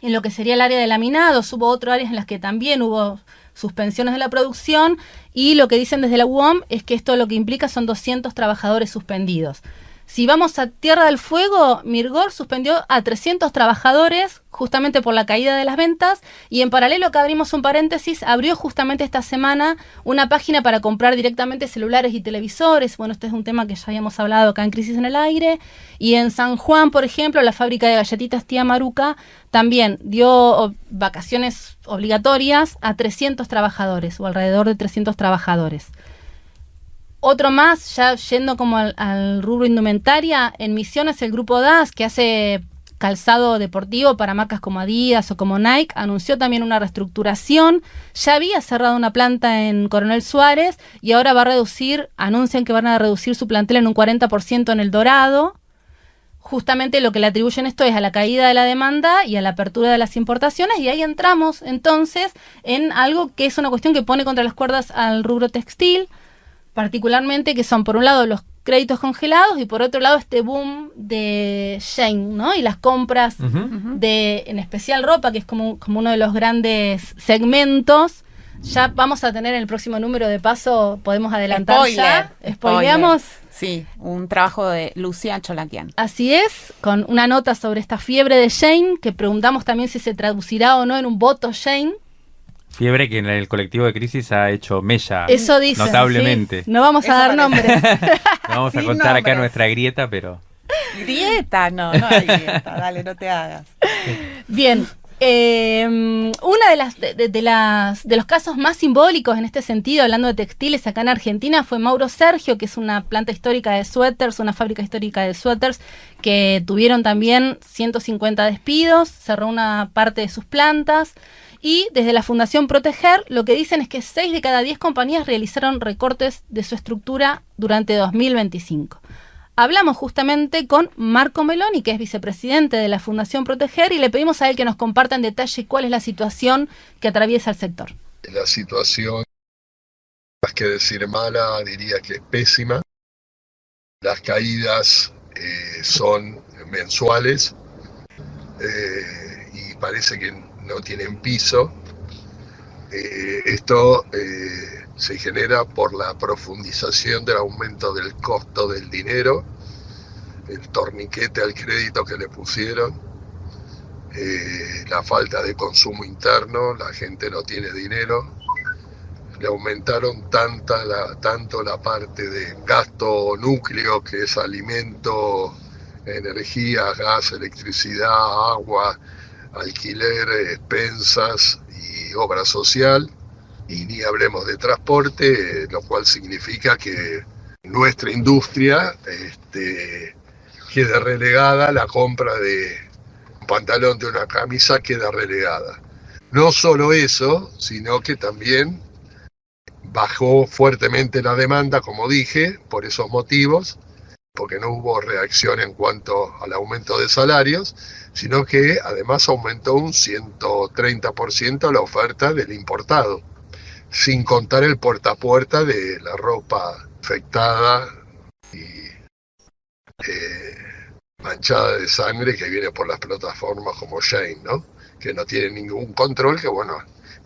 [SPEAKER 6] en lo que sería el área de laminados. Hubo otras áreas en las que también hubo suspensiones de la producción, y lo que dicen desde la UOM es que esto lo que implica son 200 trabajadores suspendidos. Si vamos a Tierra del Fuego, Mirgor suspendió a 300 trabajadores justamente por la caída de las ventas, y en paralelo, que abrimos un paréntesis, abrió justamente esta semana una página para comprar directamente celulares y televisores. Bueno, este es un tema que ya habíamos hablado acá en Crisis en el Aire. Y en San Juan, por ejemplo, la fábrica de galletitas Tía Maruca también dio vacaciones obligatorias a 300 trabajadores, o alrededor de 300 trabajadores. Otro más, ya yendo como al rubro indumentaria, en Misiones el grupo DAS, que hace calzado deportivo para marcas como Adidas o como Nike, anunció también una reestructuración. Ya había cerrado una planta en Coronel Suárez y ahora anuncian que van a reducir su plantel en un 40% en El Dorado. Justamente lo que le atribuyen esto es a la caída de la demanda y a la apertura de las importaciones, y ahí entramos entonces en algo que es una cuestión que pone contra las cuerdas al rubro textil, particularmente, que son por un lado los créditos congelados y por otro lado este boom de Shein, ¿no? Y las compras de, en especial ropa, que es como uno de los grandes segmentos Ya vamos a tener en el próximo número de paso, podemos adelantar
[SPEAKER 8] Spoiler.
[SPEAKER 6] ya. Spoileamos.
[SPEAKER 8] Sí, un trabajo de Lucía Cholakian.
[SPEAKER 6] Así es, con una nota sobre esta fiebre de Shane, que preguntamos también si se traducirá o no en un voto Shane.
[SPEAKER 7] Fiebre que en el colectivo de crisis ha hecho mella
[SPEAKER 6] Eso dicen,
[SPEAKER 7] notablemente.
[SPEAKER 6] ¿sí? No vamos a dar nombres.
[SPEAKER 7] No vamos a
[SPEAKER 8] Sin
[SPEAKER 7] contar acá
[SPEAKER 8] nombres.
[SPEAKER 7] nuestra grieta, pero...
[SPEAKER 8] Grieta, no hay grieta, dale, no te hagas.
[SPEAKER 6] Bien. Una de los casos más simbólicos en este sentido, hablando de textiles acá en Argentina, fue Mauro Sergio, que es una planta histórica de suéteres, una fábrica histórica de suéteres, que tuvieron también 150 despidos, cerró una parte de sus plantas. Y desde la Fundación Proteger lo que dicen es que 6 de cada 10 compañías realizaron recortes de su estructura durante 2025. Hablamos justamente con Marco Meloni, que es vicepresidente de la Fundación Proteger, y le pedimos a él que nos comparta en detalle cuál es la situación que atraviesa el sector.
[SPEAKER 13] La situación, más que decir mala, diría que es pésima. Las caídas son mensuales y parece que no tienen piso. Esto se genera por la profundización del aumento del costo del dinero, el torniquete al crédito que le pusieron, la falta de consumo interno, la gente no tiene dinero, le aumentaron tanto la parte de gasto núcleo, que es alimento, energía, gas, electricidad, agua, alquiler, expensas y obra social, y ni hablemos de transporte, lo cual significa que nuestra industria queda relegada, la compra de un pantalón, de una camisa, queda relegada. No solo eso, sino que también bajó fuertemente la demanda, como dije, por esos motivos, porque no hubo reacción en cuanto al aumento de salarios, sino que además aumentó un 130% la oferta del importado, sin contar el puerta a puerta de la ropa infectada y manchada de sangre que viene por las plataformas como Shein, ¿no? Que no tiene ningún control, que bueno,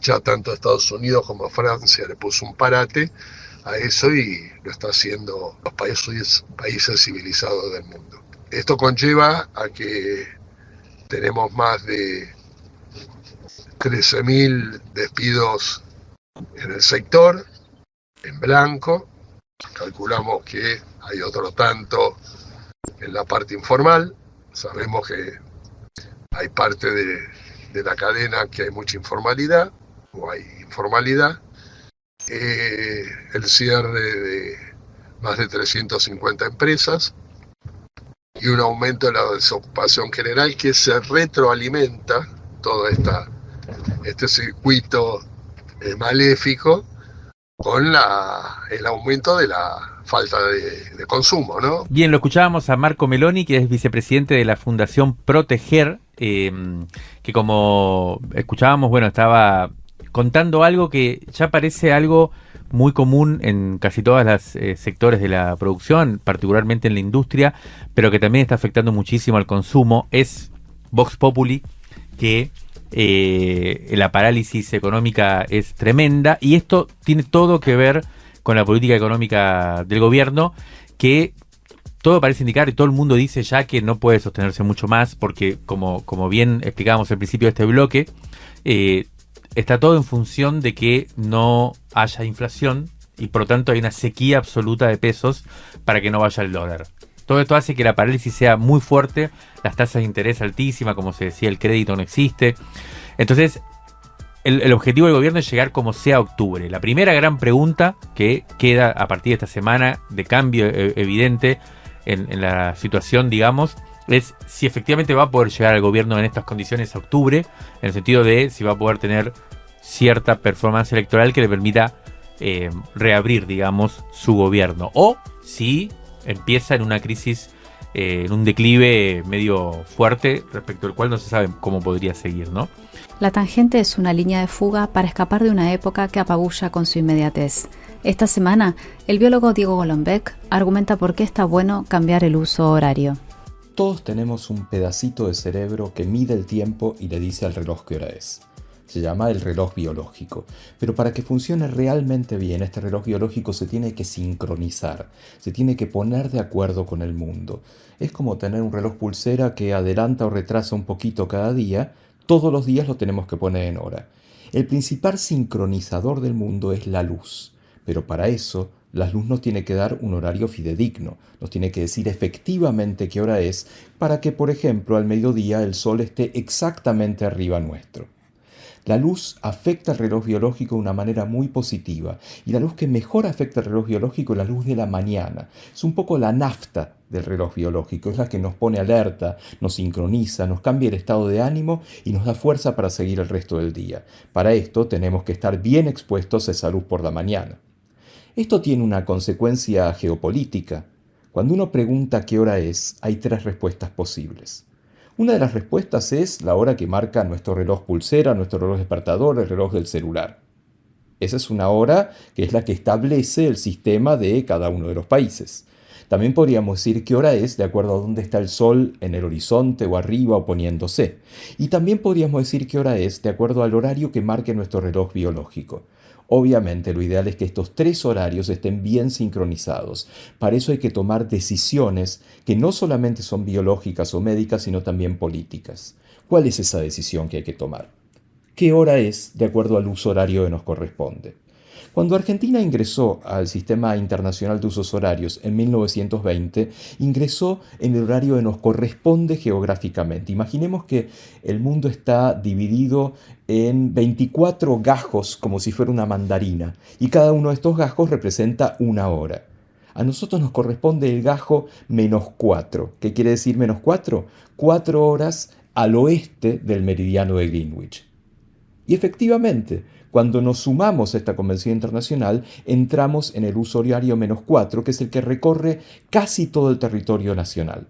[SPEAKER 13] ya tanto Estados Unidos como Francia le puso un parate a eso y lo está haciendo los países civilizados del mundo. Esto conlleva a que tenemos más de 13.000 despidos en el sector, en blanco. Calculamos que hay otro tanto en la parte informal. Sabemos que hay parte de la cadena que hay mucha informalidad, o hay informalidad. El cierre de más de 350 empresas y un aumento de la desocupación general que se retroalimenta todo este circuito maléfico con el aumento de la falta de consumo, ¿no?
[SPEAKER 7] Bien, lo escuchábamos a Marco Meloni, que es vicepresidente de la Fundación Proteger, que como escuchábamos, bueno, estaba contando algo que ya parece algo muy común en casi todos los sectores de la producción, particularmente en la industria, pero que también está afectando muchísimo al consumo. Es Vox Populi, que la parálisis económica es tremenda, y esto tiene todo que ver con la política económica del gobierno, que todo parece indicar, y todo el mundo dice ya que no puede sostenerse mucho más, porque como bien explicábamos al principio de este bloque, está todo en función de que no haya inflación y por lo tanto hay una sequía absoluta de pesos para que no vaya el dólar. Todo esto hace que la parálisis sea muy fuerte, las tasas de interés altísimas, como se decía, el crédito no existe. Entonces, el objetivo del gobierno es llegar como sea a octubre. La primera gran pregunta que queda a partir de esta semana de cambio evidente en la situación, digamos, es si efectivamente va a poder llegar al gobierno en estas condiciones a octubre, en el sentido de si va a poder tener cierta performance electoral que le permita reabrir, digamos, su gobierno, o si empieza en una crisis, en un declive medio fuerte, respecto al cual no se sabe cómo podría seguir, ¿no?
[SPEAKER 1] La tangente es una línea de fuga para escapar de una época que apabulla con su inmediatez. Esta semana, el biólogo Diego Golombek argumenta por qué está bueno cambiar el uso horario.
[SPEAKER 14] Todos tenemos un pedacito de cerebro que mide el tiempo y le dice al reloj qué hora es. Se llama el reloj biológico. Pero para que funcione realmente bien, este reloj biológico se tiene que sincronizar, se tiene que poner de acuerdo con el mundo. Es como tener un reloj pulsera que adelanta o retrasa un poquito cada día. Todos los días lo tenemos que poner en hora. El principal sincronizador del mundo es la luz. Pero para eso, la luz nos tiene que dar un horario fidedigno, nos tiene que decir efectivamente qué hora es para que, por ejemplo, al mediodía el sol esté exactamente arriba nuestro. La luz afecta al reloj biológico de una manera muy positiva y la luz que mejor afecta al reloj biológico es la luz de la mañana. Es un poco la nafta del reloj biológico, es la que nos pone alerta, nos sincroniza, nos cambia el estado de ánimo y nos da fuerza para seguir el resto del día. Para esto tenemos que estar bien expuestos a esa luz por la mañana. Esto tiene una consecuencia geopolítica. Cuando uno pregunta qué hora es, hay 3 respuestas posibles. Una de las respuestas es la hora que marca nuestro reloj pulsera, nuestro reloj despertador, el reloj del celular. Esa es una hora que es la que establece el sistema de cada uno de los países. También podríamos decir qué hora es de acuerdo a dónde está el sol en el horizonte o arriba o poniéndose. Y también podríamos decir qué hora es de acuerdo al horario que marque nuestro reloj biológico. Obviamente lo ideal es que estos 3 horarios estén bien sincronizados. Para eso hay que tomar decisiones que no solamente son biológicas o médicas, sino también políticas. ¿Cuál es esa decisión que hay que tomar? ¿Qué hora es de acuerdo al uso horario que nos corresponde? Cuando Argentina ingresó al Sistema Internacional de Usos Horarios en 1920, ingresó en el horario que nos corresponde geográficamente. Imaginemos que el mundo está dividido en 24 gajos como si fuera una mandarina y cada uno de estos gajos representa una hora. A nosotros nos corresponde el gajo -4. ¿Qué quiere decir -4? 4 horas al oeste del meridiano de Greenwich. Y efectivamente, cuando nos sumamos a esta convención internacional, entramos en el uso horario -4, que es el que recorre casi todo el territorio nacional.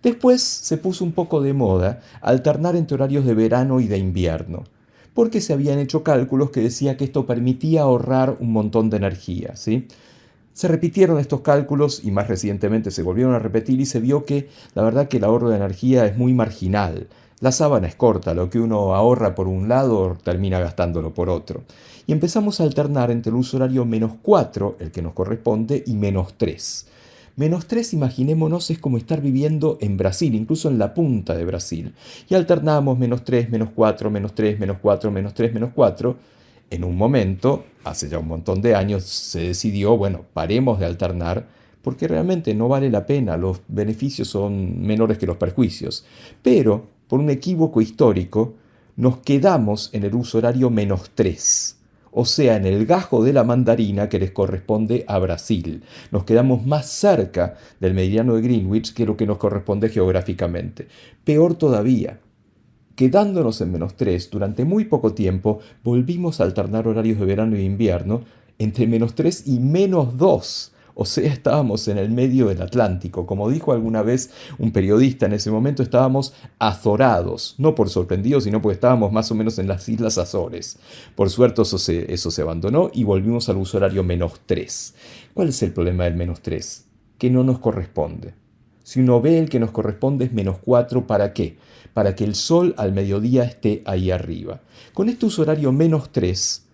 [SPEAKER 14] Después se puso un poco de moda alternar entre horarios de verano y de invierno, porque se habían hecho cálculos que decían que esto permitía ahorrar un montón de energía, ¿sí? Se repitieron estos cálculos y más recientemente se volvieron a repetir y se vio que la verdad que el ahorro de energía es muy marginal. La sábana es corta, lo que uno ahorra por un lado termina gastándolo por otro. Y empezamos a alternar entre el uso horario -4, el que nos corresponde, y -3. -3, imaginémonos, es como estar viviendo en Brasil, incluso en la punta de Brasil. Y alternamos -3, -4, -3, -4, -3, -4. En un momento, hace ya un montón de años, se decidió, bueno, paremos de alternar, porque realmente no vale la pena, los beneficios son menores que los perjuicios. Pero, por un equívoco histórico, nos quedamos en el uso horario -3, o sea, en el gajo de la mandarina que les corresponde a Brasil. Nos quedamos más cerca del meridiano de Greenwich que lo que nos corresponde geográficamente. Peor todavía, quedándonos en -3, durante muy poco tiempo volvimos a alternar horarios de verano e invierno entre -3 y -2. O sea, estábamos en el medio del Atlántico. Como dijo alguna vez un periodista en ese momento, estábamos azorados. No por sorprendidos, sino porque estábamos más o menos en las Islas Azores. Por suerte eso se abandonó y volvimos al uso horario -3. ¿Cuál es el problema del -3? Que no nos corresponde. Si uno ve el que nos corresponde es -4, ¿para qué? Para que el sol al mediodía esté ahí arriba. Con este uso horario -3,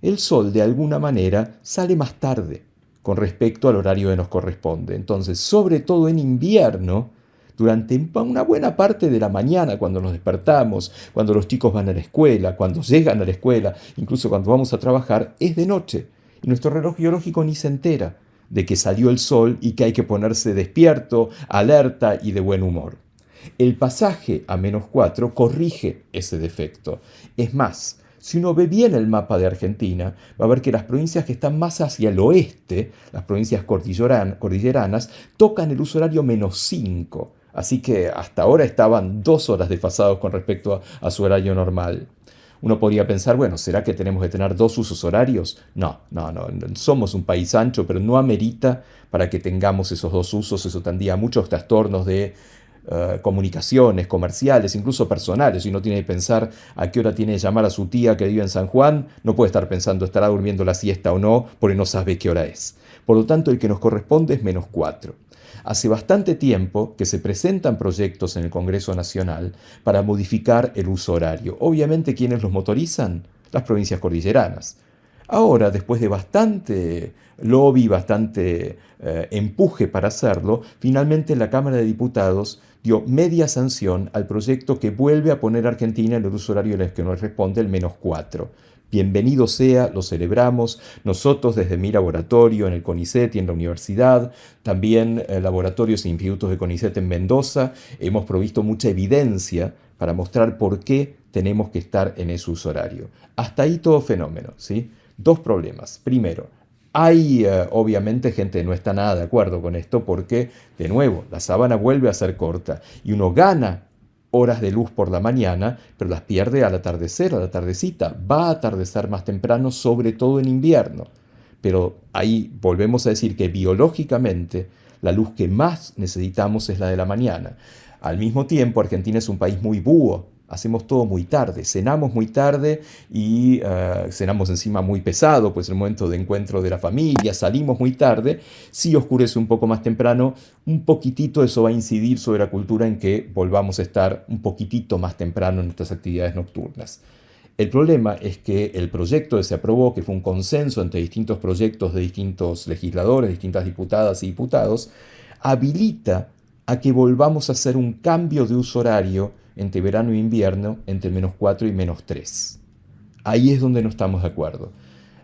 [SPEAKER 14] el sol de alguna manera sale más tarde con respecto al horario que nos corresponde. Entonces, sobre todo en invierno, durante una buena parte de la mañana, cuando nos despertamos, cuando los chicos van a la escuela, cuando llegan a la escuela, incluso cuando vamos a trabajar, es de noche. Y nuestro reloj biológico ni se entera de que salió el sol y que hay que ponerse despierto, alerta y de buen humor. El pasaje a -4 corrige ese defecto. Es más, si uno ve bien el mapa de Argentina, va a ver que las provincias que están más hacia el oeste, las provincias cordilleranas, tocan el uso horario -5. Así que hasta ahora estaban 2 horas desfasados con respecto a su horario normal. Uno podría pensar, bueno, ¿será que tenemos que tener 2 usos horarios? No. Somos un país ancho, pero no amerita para que tengamos esos 2 usos. Eso tendría muchos trastornos de comunicaciones, comerciales, incluso personales. Si uno tiene que pensar a qué hora tiene que llamar a su tía que vive en San Juan, no puede estar pensando estará durmiendo la siesta o no, porque no sabe qué hora es. Por lo tanto, el que nos corresponde es -4. Hace bastante tiempo que se presentan proyectos en el Congreso Nacional para modificar el uso horario. Obviamente, ¿quiénes los motorizan? Las provincias cordilleranas. Ahora, después de bastante lobby, bastante empuje para hacerlo, finalmente la Cámara de Diputados dio media sanción al proyecto que vuelve a poner a Argentina en el uso horario en el que nos responde el -4. Bienvenido sea, lo celebramos. Nosotros desde mi laboratorio en el CONICET y en la universidad, también laboratorios e institutos de CONICET en Mendoza, hemos provisto mucha evidencia para mostrar por qué tenemos que estar en ese uso horario. Hasta ahí todo fenómeno, ¿sí? 2 problemas. Primero, hay obviamente gente que no está nada de acuerdo con esto porque, de nuevo, la sábana vuelve a ser corta y uno gana horas de luz por la mañana, pero las pierde al atardecer, a la tardecita. Va a atardecer más temprano, sobre todo en invierno. Pero ahí volvemos a decir que biológicamente la luz que más necesitamos es la de la mañana. Al mismo tiempo, Argentina es un país muy búho. Hacemos todo muy tarde, cenamos muy tarde y cenamos encima muy pesado, pues en el momento de encuentro de la familia, salimos muy tarde. Si oscurece un poco más temprano, un poquitito eso va a incidir sobre la cultura en que volvamos a estar un poquitito más temprano en nuestras actividades nocturnas. El problema es que el proyecto que se aprobó, que fue un consenso entre distintos proyectos de distintos legisladores, distintas diputadas y diputados, habilita a que volvamos a hacer un cambio de uso horario entre verano e invierno, entre -4 y -3. Ahí es donde no estamos de acuerdo.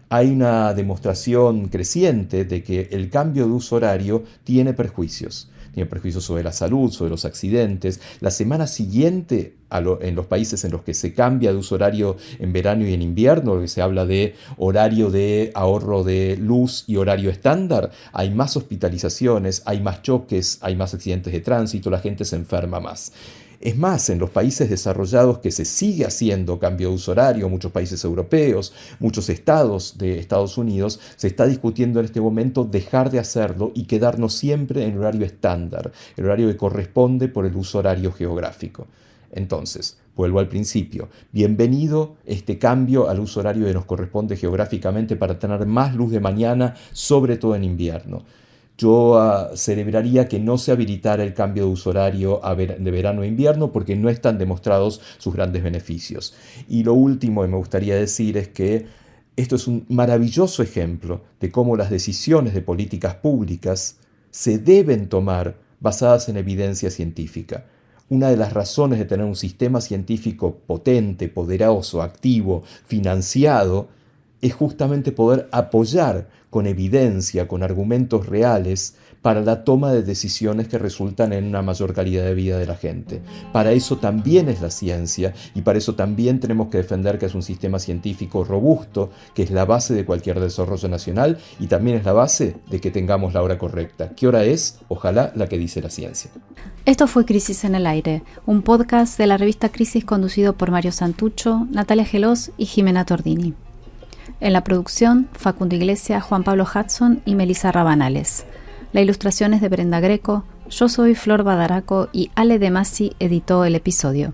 [SPEAKER 14] Hay una demostración creciente de que el cambio de uso horario tiene perjuicios. Tiene perjuicios sobre la salud, sobre los accidentes. La semana siguiente, en los países en los que se cambia de uso horario en verano y en invierno, lo que se habla de horario de ahorro de luz y horario estándar, hay más hospitalizaciones, hay más choques, hay más accidentes de tránsito, la gente se enferma más. Es más, en los países desarrollados que se sigue haciendo cambio de uso horario, muchos países europeos, muchos estados de Estados Unidos, se está discutiendo en este momento dejar de hacerlo y quedarnos siempre en el horario estándar, el horario que corresponde por el uso horario geográfico. Entonces, vuelvo al principio, bienvenido este cambio al uso horario que nos corresponde geográficamente para tener más luz de mañana, sobre todo en invierno. Yo celebraría que no se habilitara el cambio de uso horario de verano a invierno porque no están demostrados sus grandes beneficios. Y lo último que me gustaría decir es que esto es un maravilloso ejemplo de cómo las decisiones de políticas públicas se deben tomar basadas en evidencia científica. Una de las razones de tener un sistema científico potente, poderoso, activo, financiado, es justamente poder apoyar con evidencia, con argumentos reales, para la toma de decisiones que resultan en una mayor calidad de vida de la gente. Para eso también es la ciencia y para eso también tenemos que defender que es un sistema científico robusto, que es la base de cualquier desarrollo nacional y también es la base de que tengamos la hora correcta. ¿Qué hora es? Ojalá la que dice la ciencia.
[SPEAKER 1] Esto fue Crisis en el Aire, un podcast de la revista Crisis conducido por Mario Santucho, Natalia Gelos y Jimena Tordini. En la producción, Facundo Iglesias, Juan Pablo Hudson y Melissa Rabanales. La ilustración es de Brenda Greco, yo soy Flor Badaraco y Ale De Masi editó el episodio.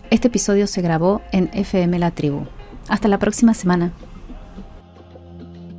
[SPEAKER 1] Este episodio se grabó en FM La Tribu. Hasta la próxima semana.